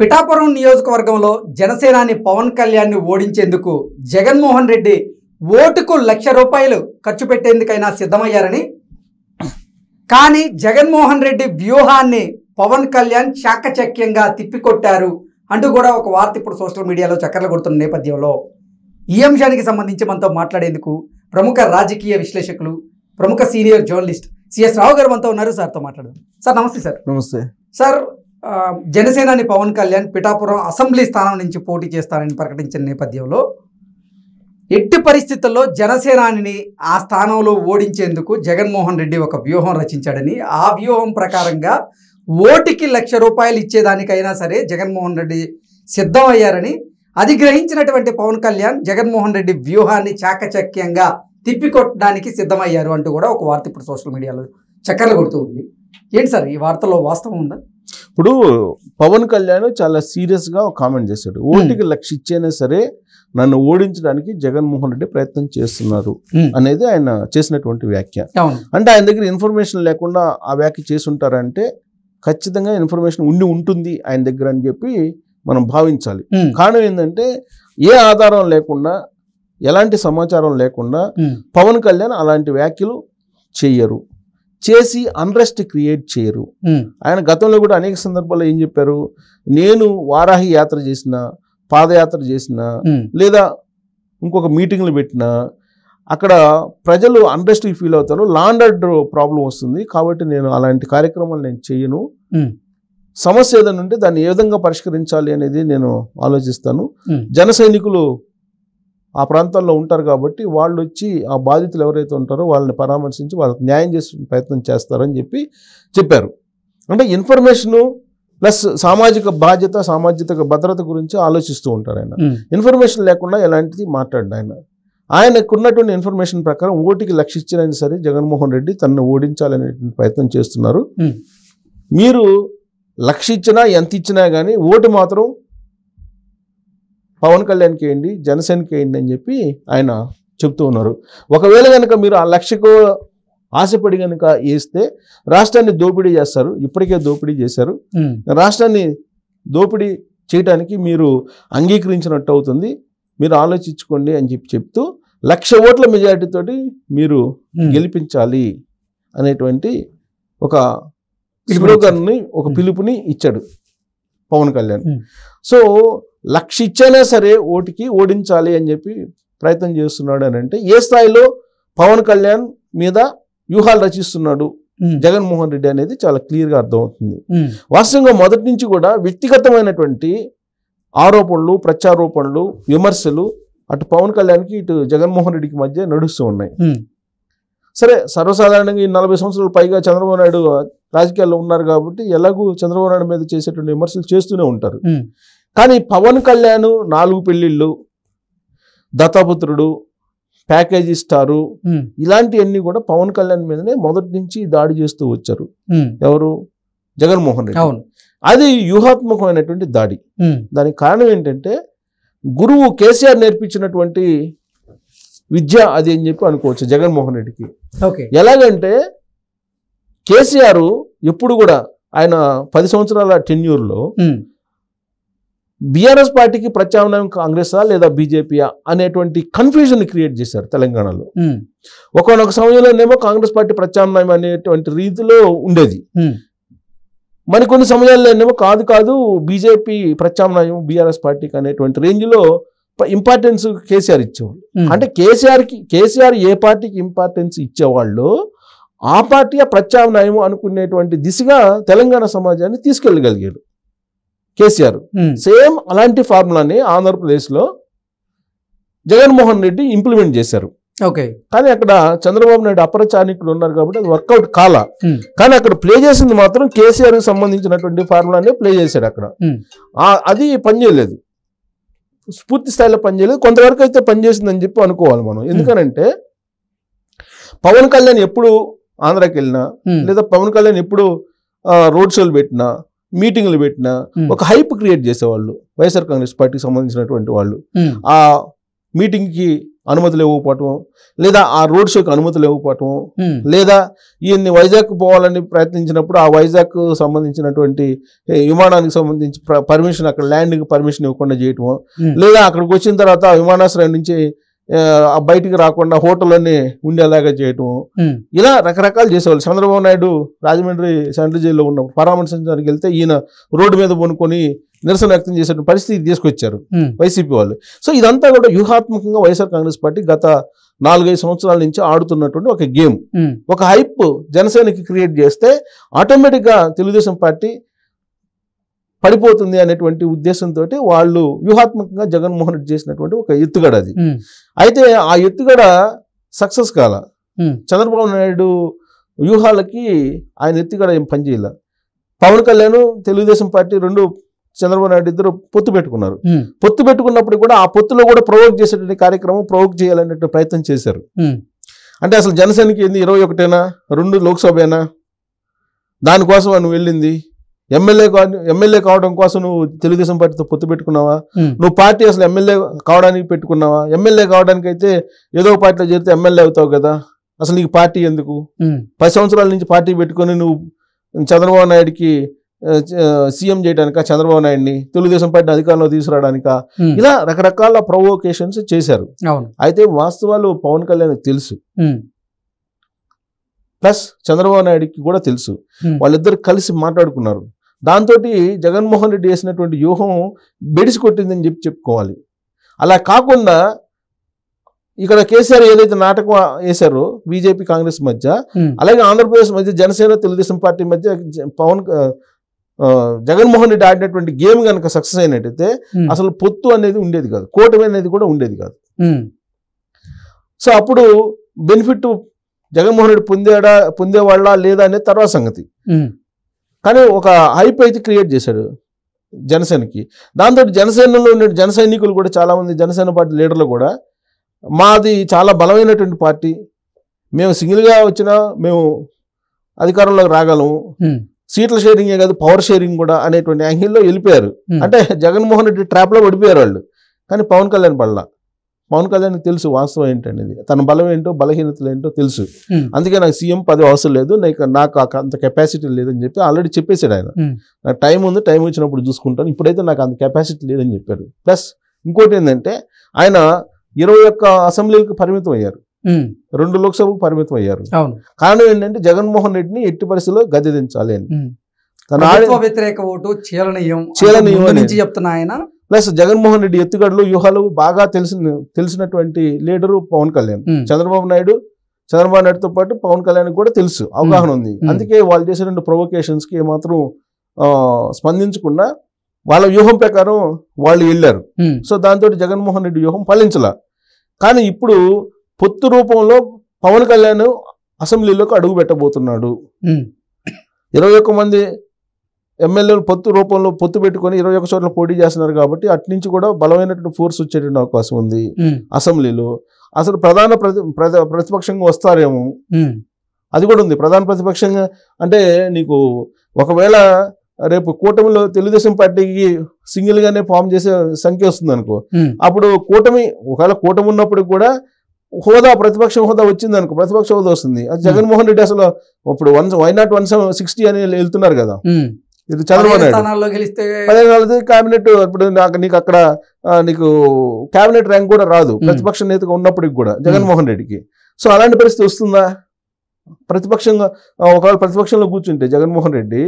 పిఠాపురం నియోజకవర్గంలో జనసేనాని పవన్ కళ్యాణ్ని ఓడించేందుకు జగన్మోహన్ రెడ్డి ఓటుకు ₹1,00,000 ఖర్చు పెట్టేందుకైనా సిద్ధమయ్యారని, కానీ జగన్మోహన్ రెడ్డి వ్యూహాన్ని పవన్ కళ్యాణ్ చాకచక్యంగా తిప్పికొట్టారు అంటూ కూడా ఒక వార్త ఇప్పుడు సోషల్ మీడియాలో చక్కర్లు కొడుతున్న నేపథ్యంలో ఈ అంశానికి సంబంధించి మనతో మాట్లాడేందుకు ప్రముఖ రాజకీయ విశ్లేషకులు, ప్రముఖ సీనియర్ జర్నలిస్ట్ సిఎస్ రావు గారు మనతో ఉన్నారు. సార్తో మాట్లాడదాం. సార్ నమస్తే. సార్ నమస్తే. సార్, జనసేనాని పవన్ కళ్యాణ్ పిఠాపురం అసెంబ్లీ స్థానం నుంచి పోటీ చేస్తారని ప్రకటించిన నేపథ్యంలో ఎట్టి పరిస్థితుల్లో జనసేనాని ఆ స్థానంలో ఓడించేందుకు జగన్మోహన్ రెడ్డి ఒక వ్యూహం రచించాడని, ఆ వ్యూహం ప్రకారంగా ఓటుకి ₹1,00,000 ఇచ్చేదానికైనా సరే జగన్మోహన్ రెడ్డి సిద్ధమయ్యారని, అది గ్రహించినటువంటి పవన్ కళ్యాణ్ జగన్మోహన్ రెడ్డి వ్యూహాన్ని చాకచక్యంగా తిప్పికొట్టడానికి సిద్ధమయ్యారు అంటూ కూడా ఒక వార్త ఇప్పుడు సోషల్ మీడియాలో చక్కర్లు కొడుతూ ఉంది. ఏంటి సార్ ఈ వార్తలో వాస్తవం ఉందా? ఇప్పుడు పవన్ కళ్యాణ్ చాలా సీరియస్గా ఒక కామెంట్ చేశాడు. ఓటుకి 1,00,000 ఇచ్చైనా సరే నన్ను ఓడించడానికి జగన్మోహన్ రెడ్డి ప్రయత్నం చేస్తున్నారు అనేది ఆయన చేసినటువంటి వ్యాఖ్య. అంటే ఆయన దగ్గర ఇన్ఫర్మేషన్ లేకుండా ఆ వ్యాఖ్య చేసి ఉంటారంటే ఖచ్చితంగా ఇన్ఫర్మేషన్ ఉంటుంది ఆయన దగ్గర అని చెప్పి మనం భావించాలి. కారణం ఏంటంటే ఏ ఆధారం లేకుండా, ఎలాంటి సమాచారం లేకుండా పవన్ కళ్యాణ్ అలాంటి వ్యాఖ్యలు చెయ్యరు, చేసి అన్రెస్ట్ క్రియేట్ చేయరు. ఆయన గతంలో కూడా అనేక సందర్భాల్లో ఏం చెప్పారు, నేను వారాహి యాత్ర చేసిన, పాదయాత్ర చేసిన, లేదా ఇంకొక మీటింగ్లు పెట్టినా అక్కడ ప్రజలు అన్రెస్ట్కి ఫీల్ అవుతారు, లా అండ్ ఆర్డర్ ప్రాబ్లం వస్తుంది, కాబట్టి నేను అలాంటి కార్యక్రమాలు నేను చేయను, సమస్య ఏదైనా ఉంటే దాన్ని ఏ విధంగా పరిష్కరించాలి అనేది నేను ఆలోచిస్తాను, జన సైనికులు ఆ ప్రాంతాల్లో ఉంటారు కాబట్టి వాళ్ళు వచ్చి ఆ బాధితులు ఎవరైతే ఉంటారో వాళ్ళని పరామర్శించి వాళ్ళకి న్యాయం చేసే ప్రయత్నం చేస్తారని చెప్పారు. అంటే ఇన్ఫర్మేషను ప్లస్ సామాజిక బాధ్యత, సామాజిక భద్రత గురించి ఆలోచిస్తూ ఉంటారు ఆయన. ఇన్ఫర్మేషన్ లేకుండా ఎలాంటిది మాట్లాడు ఆయనకు ఉన్నటువంటి ఇన్ఫర్మేషన్ ప్రకారం ఓటుకి 1,00,000 ఇచ్చినా సరే జగన్మోహన్ రెడ్డి తనను ఓడించాలనేటువంటి ప్రయత్నం చేస్తున్నారు. మీరు 1,00,000 ఇచ్చినా ఎంత ఇచ్చినా కానీ ఓటు మాత్రం పవన్ కళ్యాణ్కి వేయండి, జనసేనకి వేయండి అని చెప్పి ఆయన చెప్తూ ఉన్నారు. ఒకవేళ కనుక మీరు ఆ 1,00,000కు ఆశపడి కనుక వేస్తే రాష్ట్రాన్ని దోపిడీ చేస్తారు, ఇప్పటికే దోపిడీ చేశారు, రాష్ట్రాన్ని దోపిడీ చేయడానికి మీరు అంగీకరించినట్టు అవుతుంది, మీరు ఆలోచించుకోండి అని చెప్తూ 1,00,000 ఓట్ల మెజారిటీతోటి మీరు గెలిపించాలి అనేటువంటి ఒక స్లోగన్ని, ఒక పిలుపుని ఇచ్చాడు పవన్ కళ్యాణ్. సో 1,00,000 ఇచ్చైనా సరే ఓటుకి ఓడించాలి అని చెప్పి ప్రయత్నం చేస్తున్నాడు అని అంటే ఏ స్థాయిలో పవన్ కళ్యాణ్ మీద వ్యూహాలు రచిస్తున్నాడు జగన్మోహన్ రెడ్డి అనేది చాలా క్లియర్గా అర్థమవుతుంది. వాస్తవంగా మొదటి నుంచి కూడా వ్యక్తిగతమైనటువంటి ఆరోపణలు, ప్రత్యారోపణలు, విమర్శలు అటు పవన్ కళ్యాణ్కి ఇటు జగన్మోహన్ రెడ్డికి మధ్య నడుస్తూ ఉన్నాయి. సరే, సర్వసాధారణంగా ఈ 40 సంవత్సరాలు పైగా చంద్రబాబు నాయుడు రాజకీయాల్లో ఉన్నారు కాబట్టి ఎలాగూ చంద్రబాబు నాయుడు మీద చేసేటువంటి విమర్శలు చేస్తూనే ఉంటారు. కానీ పవన్ కళ్యాణ్ 4 పెళ్లిళ్ళు, దత్తపుత్రుడు, ప్యాకేజీ స్టారు, ఇలాంటివన్నీ కూడా పవన్ కళ్యాణ్ మీదనే మొదటి నుంచి దాడి చేస్తూ వచ్చారు. ఎవరు? జగన్మోహన్ రెడ్డి. అది వ్యూహాత్మకమైనటువంటి దాడి. దానికి కారణం ఏంటంటే గురువు కేసీఆర్ నేర్పించినటువంటి విద్య అది అని చెప్పి అనుకోవచ్చు జగన్మోహన్ రెడ్డికి. ఎలాగంటే కేసీఆర్ ఎప్పుడు కూడా ఆయన 10 సంవత్సరాల టెన్యూర్లో బీఆర్ఎస్ పార్టీకి ప్రత్యామ్నాయం కాంగ్రెసా లేదా బీజేపీయా అనేటువంటి కన్ఫ్యూజన్ క్రియేట్ చేశారు తెలంగాణలో. ఒకనొక సమయంలోనేమో కాంగ్రెస్ పార్టీ ప్రత్యామ్నాయం అనేటువంటి రీతిలో ఉండేది, మరికొన్ని సమయాల్లోనేమో కాదు బీజేపీ ప్రత్యామ్నాయం బీఆర్ఎస్ పార్టీకి అనేటువంటి రేంజ్లో ఇంపార్టెన్స్ కేసీఆర్ ఇచ్చేవాళ్ళు. అంటే కేసీఆర్ ఏ పార్టీకి ఇంపార్టెన్స్ ఇచ్చేవాళ్ళు ఆ పార్టీ ప్రత్యామ్నాయం అనుకునేటువంటి దిశగా తెలంగాణ సమాజాన్ని తీసుకెళ్ళగలిగాడు కేసీఆర్. సేమ్ అలాంటి ఫార్ములాని ఆంధ్రప్రదేశ్లో జగన్మోహన్ రెడ్డి ఇంప్లిమెంట్ చేశారు. కానీ అక్కడ చంద్రబాబు నాయుడు అపరచానికుడు ఉన్నారు కాబట్టి అది వర్కౌట్ కాలా. కానీ అక్కడ ప్లే చేసింది మాత్రం కేసీఆర్ కి సంబంధించినటువంటి ఫార్ములానే ప్లే చేశాడు. అక్కడ అది పనిచేయలేదు, పూర్తి స్థాయిలో పనిచేయలేదు, కొంతవరకు అయితే పనిచేసిందని చెప్పి అనుకోవాలి మనం. ఎందుకనంటే పవన్ కళ్యాణ్ ఎప్పుడు ఆంధ్రాకి వెళ్ళినా, లేదా పవన్ కళ్యాణ్ ఎప్పుడు రోడ్ షోలు పెట్టినా, మీటింగ్లు పెట్టినా ఒక హైప్ క్రియేట్ చేసేవాళ్ళు వైఎస్ఆర్ కాంగ్రెస్ పార్టీకి సంబంధించినటువంటి వాళ్ళు. ఆ మీటింగ్కి అనుమతులు ఇవ్వకపోవటం, లేదా ఆ రోడ్ షోకి అనుమతులు ఇవ్వకపోవటం, లేదా ఈయన్ని వైజాగ్ పోవాలని ప్రయత్నించినప్పుడు ఆ వైజాగ్ సంబంధించినటువంటి విమానానికి సంబంధించి పర్మిషన్, అక్కడ ల్యాండింగ్ పర్మిషన్ ఇవ్వకుండా చేయటం, లేదా అక్కడికి వచ్చిన తర్వాత విమానాశ్రయం నుంచి బయటికి రాకుండా హోటల్లోనే ఉండేలాగా చేయటం, ఇలా రకరకాలు చేసేవాళ్ళు. చంద్రబాబు నాయుడు రాజమండ్రి సెంట్రల్ జైల్లో ఉన్నప్పుడు పరామర్శించడానికి వెళ్తే ఈయన రోడ్డు మీద కొనుక్కొని నిరసన వ్యక్తం చేసే పరిస్థితి తీసుకొచ్చారు వైసీపీ వాళ్ళు. సో ఇదంతా కూడా వ్యూహాత్మకంగా వైఎస్ఆర్ కాంగ్రెస్ పార్టీ గత 4-5 సంవత్సరాల నుంచి ఆడుతున్నటువంటి ఒక గేమ్. ఒక హైప్ జనసేనకి క్రియేట్ చేస్తే ఆటోమేటిక్గా తెలుగుదేశం పార్టీ పడిపోతుంది అనేటువంటి ఉద్దేశంతో వాళ్ళు వ్యూహాత్మకంగా జగన్మోహన్ రెడ్డి చేసినటువంటి ఒక ఎత్తుగడ అది. అయితే ఆ ఎత్తుగడ సక్సెస్ కాల. చంద్రబాబు నాయుడు వ్యూహాలకి ఆయన ఎత్తుగడ ఏం పనిచేయాల. పవన్ కళ్యాణ్ తెలుగుదేశం పార్టీ రెండు, చంద్రబాబు నాయుడు ఇద్దరు పొత్తు పెట్టుకున్నారు. పొత్తు పెట్టుకున్నప్పుడు కూడా ఆ పొత్తులో కూడా ప్రొవోక్ చేసేటువంటి కార్యక్రమం ప్రొవోక్ చేయాలనే ప్రయత్నం చేశారు. అంటే అసలు జనసేనకి ఏంది 21ఏనా, 2 లోక్సభేనా, దానికోసం నువ్వు వెళ్ళింది ఎమ్మెల్యే కావడం కోసం నువ్వు తెలుగుదేశం పార్టీతో పొత్తు పెట్టుకున్నావా? నువ్వు పార్టీ అసలు ఎమ్మెల్యే కావడానికి పెట్టుకున్నావా? ఎమ్మెల్యే కావడానికి అయితే ఏదో పార్టీలో చేరితే ఎమ్మెల్యే అవుతావు కదా, అసలు నీకు పార్టీ ఎందుకు? 10 సంవత్సరాల నుంచి పార్టీ పెట్టుకొని నువ్వు చంద్రబాబు నాయుడికి సీఎం చేయడానిక, చంద్రబాబు నాయుడిని తెలుగుదేశం పార్టీ అధికారంలో తీసుకురావడానిక, ఇలా రకరకాల ప్రొవోకేషన్స్ చేశారు. అయితే వాస్తవాలు పవన్ కళ్యాణ్ తెలుసు, ప్లస్ చంద్రబాబు నాయుడికి కూడా తెలుసు. వాళ్ళిద్దరు కలిసి మాట్లాడుకున్నారు. దాంతో జగన్మోహన్ రెడ్డి వేసినటువంటి వ్యూహం బెడిసి కొట్టిందని చెప్పుకోవాలి. అలా కాకుండా ఇక్కడ కేసీఆర్ ఏదైతే నాటకం వేశారో బీజేపీ కాంగ్రెస్ మధ్య, అలాగే ఆంధ్రప్రదేశ్ మధ్య జనసేన తెలుగుదేశం పార్టీ మధ్య జగన్మోహన్ రెడ్డి ఆడినటువంటి గేమ్ కనుక సక్సెస్ అయినట్టయితే అసలు పొత్తు అనేది ఉండేది కాదు, కూటమి అనేది కూడా ఉండేది కాదు. సో అప్పుడు బెనిఫిట్ జగన్మోహన్ రెడ్డి పొందేవాళ్ళ లేదా అనేది తర్వాత సంగతి. కానీ ఒక హైప్ అయితే క్రియేట్ చేశాడు జనసేనకి. దాంతో జనసేనలో ఉండే జన సైనికులు కూడా చాలామంది, జనసేన పార్టీ లీడర్లు కూడా, మాది చాలా బలమైనటువంటి పార్టీ, మేము సింగిల్గా వచ్చినా మేము అధికారంలోకి రాగలము, సీట్ల షేరింగే కాదు పవర్ షేరింగ్ కూడా అనేటువంటి యాంగిల్లో వెళ్ళిపోయారు. అంటే జగన్మోహన్ రెడ్డి ట్రాప్లో పడిపోయారు వాళ్ళు. కానీ పవన్ కళ్యాణ్ పడలా. పవన్ కళ్యాణ్ తెలుసు వాస్తవం ఏంటనేది, తన బలం ఏంటో బలహీనతలు ఏంటో తెలుసు. అందుకే నాకు సీఎం పదవి అవసరం లేదు, నాకు అంత కెపాసిటీ లేదని చెప్పి ఆల్రెడీ చెప్పేశాడు ఆయన. నాకు టైం ఉంది, టైం వచ్చినప్పుడు చూసుకుంటాను, ఇప్పుడైతే నాకు అంత కెపాసిటీ లేదని చెప్పాడు. ప్లస్ ఇంకోటి ఏంటంటే ఆయన 21 అసెంబ్లీలకు పరిమితం అయ్యారు, 2 లోక్సభకు పరిమితం అయ్యారు. కారణం ఏంటంటే జగన్మోహన్ రెడ్డిని ఎట్టి పరిస్థితుల్లో గద్దె దించాలి అని. వ్యతిరేక ఓటు చీలనీయం చెప్తున్నా ఆయన. ప్లస్ జగన్మోహన్ రెడ్డి ఎత్తుగడలు వ్యూహాలు బాగా తెలిసినటువంటి లీడరు పవన్ కళ్యాణ్. చంద్రబాబు నాయుడుతో పాటు పవన్ కళ్యాణ్ కూడా తెలుసు, అవగాహన ఉంది. అందుకే వాళ్ళు చేసిన ప్రొవోకేషన్స్ కి ఏమాత్రం స్పందించకుండా వాళ్ళ వ్యూహం ప్రకారం వాళ్ళు వెళ్ళారు. సో దాంతో జగన్మోహన్ రెడ్డి వ్యూహం ఫలించలా. కానీ ఇప్పుడు పొత్తు రూపంలో పవన్ కళ్యాణ్ అసెంబ్లీలోకి అడుగు పెట్టబోతున్నాడు. 21 మంది ఎమ్మెల్యేలు పొత్తు రూపంలో పొత్తు పెట్టుకొని 21 చోట్ల పోటీ చేస్తున్నారు కాబట్టి అట్నుంచి కూడా బలమైనటువంటి ఫోర్స్ వచ్చేటువంటి అవకాశం ఉంది అసెంబ్లీలో. అసలు ప్రధాన ప్రతిపక్షంగా వస్తారేమో, అది కూడా ఉంది. ప్రధాన ప్రతిపక్షంగా అంటే నీకు ఒకవేళ రేపు కూటమిలో తెలుగుదేశం పార్టీకి సింగిల్ గానే ఫామ్ చేసే సంఖ్య వస్తుంది అనుకో, అప్పుడు ఒకవేళ కూటమి ఉన్నప్పుడు కూడా ప్రతిపక్ష హోదా వచ్చింది అనుకో, ప్రతిపక్ష హోదా వస్తుంది. అది జగన్మోహన్ రెడ్డి అసలు ఇప్పుడు వై నాట్ 160 అని వెళ్తున్నారు కదా, ఇది చంద్రబాబు నాయుడు క్యాబినెట్. ఇప్పుడు నీకు అక్కడ నీకు క్యాబినెట్ ర్యాంక్ కూడా రాదు ప్రతిపక్ష నేతగా ఉన్నప్పటికి కూడా జగన్మోహన్ రెడ్డికి. సో అలాంటి పరిస్థితి వస్తుందా? ప్రతిపక్షంగా ఒకవేళ ప్రతిపక్షంలో కూర్చుంటే జగన్మోహన్ రెడ్డి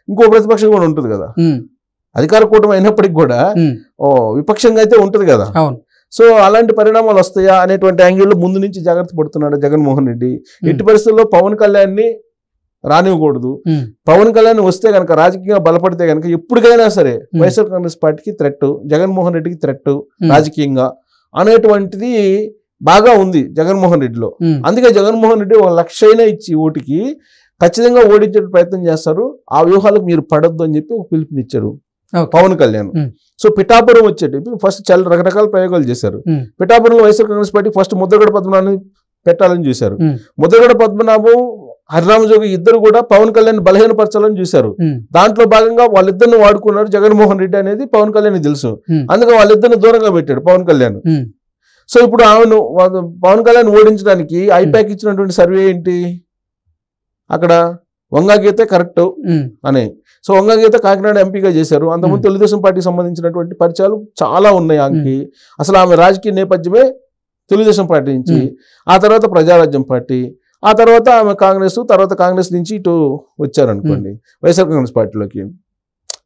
ఇంకో ప్రతిపక్షం కూడా ఉంటుంది కదా, అధికార కూటమి అయినప్పటికి కూడా విపక్షంగా అయితే ఉంటుంది కదా. సో అలాంటి పరిణామాలు వస్తాయా అనేటువంటి యాంగిల్లో ముందు నుంచి జాగ్రత్త పడుతున్నాడు జగన్మోహన్ రెడ్డి. ఎట్టి పరిస్థితుల్లో పవన్ కళ్యాణ్ని రానివ్వకూడదు. పవన్ కళ్యాణ్ వస్తే కనుక రాజకీయంగా బలపడితే కనుక ఎప్పటికైనా సరే వైఎస్ఆర్ కాంగ్రెస్ పార్టీకి థ్రెట్, జగన్మోహన్ రెడ్డికి థ్రెట్ రాజకీయంగా అనేటువంటిది బాగా ఉంది జగన్మోహన్ రెడ్డిలో. అందుకే జగన్మోహన్ రెడ్డి 1 లక్ష ఇచ్చి ఓటుకి ఖచ్చితంగా ఓడించే ప్రయత్నం చేస్తారు. ఆ వ్యూహాలకు మీరు పడద్దు అని చెప్పి ఒక పిలుపునిచ్చారు పవన్ కళ్యాణ్. సో పిఠాపురం వచ్చేటి ఫస్ట్ చాలా రకరకాల ప్రయోగాలు చేశారు. పిఠాపురంలో వైఎస్ఆర్ కాంగ్రెస్ పార్టీ ఫస్ట్ ముద్రగడ పద్మనాభాన్ని పెట్టాలని చూశారు. ముద్రగడ పద్మనాభం, హరిరామజోగి ఇద్దరు కూడా పవన్ కళ్యాణ్ బలహీనపరచాలని చూశారు. దాంట్లో భాగంగా వాళ్ళిద్దరిని వాడుకున్నారు జగన్మోహన్ రెడ్డి అనేది పవన్ కళ్యాణ్ తెలుసు. అందుకే వాళ్ళిద్దరిని దూరంగా పెట్టాడు పవన్ కళ్యాణ్. సో ఇప్పుడు ఆమెను పవన్ కళ్యాణ్ ఓడించడానికి ఐపాక్ ఇచ్చినటువంటి సర్వే ఏంటి, అక్కడ వంగా గీత కరెక్ట్ అని. సో వంగా గీత కాకినాడ ఎంపీగా చేశారు. అంతకుముందు తెలుగుదేశం పార్టీకి సంబంధించినటువంటి పరిచయాలు చాలా ఉన్నాయి ఆమెకి. అసలు ఆమె రాజకీయ నేపథ్యమే తెలుగుదేశం పార్టీ నుంచి, ఆ తర్వాత ప్రజారాజ్యం పార్టీ, ఆ తర్వాత ఆమె తర్వాత కాంగ్రెస్ నుంచి ఇటు వచ్చారనుకోండి వైఎస్ఆర్ కాంగ్రెస్ పార్టీలోకి.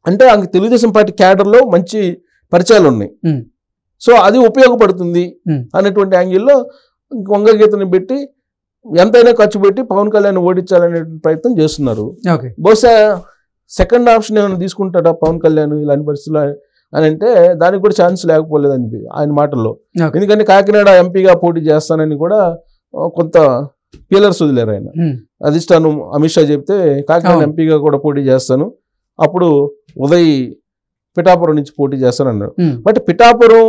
అంటే ఆమె తెలుగుదేశం పార్టీ క్యాడర్లో మంచి పరిచయాలు ఉన్నాయి. సో అది ఉపయోగపడుతుంది అనేటువంటి యాంగిల్లో వంగ గీతని పెట్టి ఎంతైనా ఖర్చు పెట్టి పవన్ కళ్యాణ్ ఓడించాలనే ప్రయత్నం చేస్తున్నారు. బహుశా సెకండ్ ఆప్షన్ ఏమైనా తీసుకుంటాడా పవన్ కళ్యాణ్ ఇలాంటి పరిస్థితుల్లో అని అంటే దానికి కూడా ఛాన్స్ లేకపోలేదని ఆయన మాటల్లో. ఎందుకంటే కాకినాడ ఎంపీగా పోటీ చేస్తానని కూడా కొంత పీలర్స్ వదిలేరు ఆయన. అధిష్టానం అమిత్ షా చెప్తే కాకినాడ ఎంపీగా కూడా పోటీ చేస్తాను, అప్పుడు ఉదయ్ పిఠాపురం నుంచి పోటీ చేస్తానన్నారు. బట్ పిఠాపురం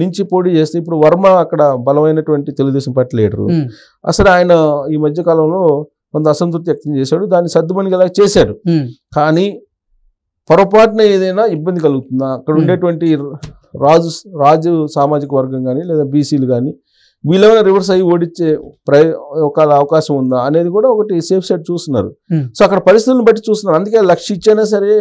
నుంచి పోటీ చేస్తే ఇప్పుడు వర్మ అక్కడ బలమైనటువంటి తెలుగుదేశం పార్టీ లీడరు. అసలు ఆయన ఈ మధ్య కాలంలో కొంత అసంతృప్తి వ్యక్తం చేశాడు, దాన్ని సర్దుమణిగేలా చేశాడు. కానీ పొరపాటున ఏదైనా ఇబ్బంది కలుగుతుందా, అక్కడ ఉండేటువంటి రాజు సామాజిక వర్గం కానీ లేదా బీసీలు కానీ వీళ్ళేమైనా రివర్స్ అయ్యి ఓడించే ఒక అవకాశం ఉందా అనేది కూడా ఒకటి సేఫ్ సైడ్ చూస్తున్నారు. సో అక్కడ పరిస్థితులను బట్టి చూస్తున్నారు. అందుకే 1,00,000 ఇచ్చైనా సరే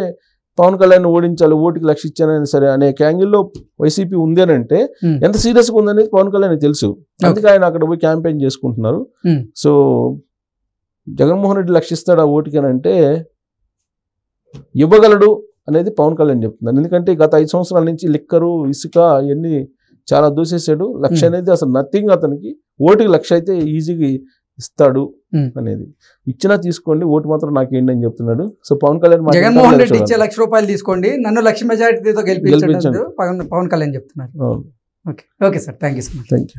పవన్ కళ్యాణ్ ఓడించాలి, ఓటుకి 1,00,000 ఇచ్చానైనా సరే అనే యాంగిల్లో వైసీపీ ఉంది అని అంటే ఎంత సీరియస్గా ఉందనేది పవన్ కళ్యాణ్ తెలుసు. అందుకే ఆయన అక్కడ పోయి క్యాంపెయిన్ చేసుకుంటున్నారు. సో జగన్మోహన్ రెడ్డి 1,00,000 ఇస్తాడు ఆ ఓటుకి అని అంటే ఇవ్వగలడు అనేది పవన్ కళ్యాణ్ చెప్తున్నారు. ఎందుకంటే గత 5 సంవత్సరాల నుంచి లిక్కరు ఇసుక ఇవన్నీ చాలా దూసేసాడు. 1,00,000 అనేది అసలు నథింగ్ అతనికి. ఓటుకి 1,00,000 అయితే ఈజీగా ఇస్తాడు అనేది. ఇచ్చినా తీసుకోండి, ఓటు మాత్రం నాకేంటి అని చెప్తున్నాడు. సో పవన్ కళ్యాణ్ జగన్మోహన్ రెడ్డి ఇచ్చే ₹1,00,000 తీసుకోండి, నన్ను 1,00,000 మెజారిటీతో గెలిపించండి పవన్ కళ్యాణ్ చెప్తున్నారు. Okay sir, thank you so much. Thank you.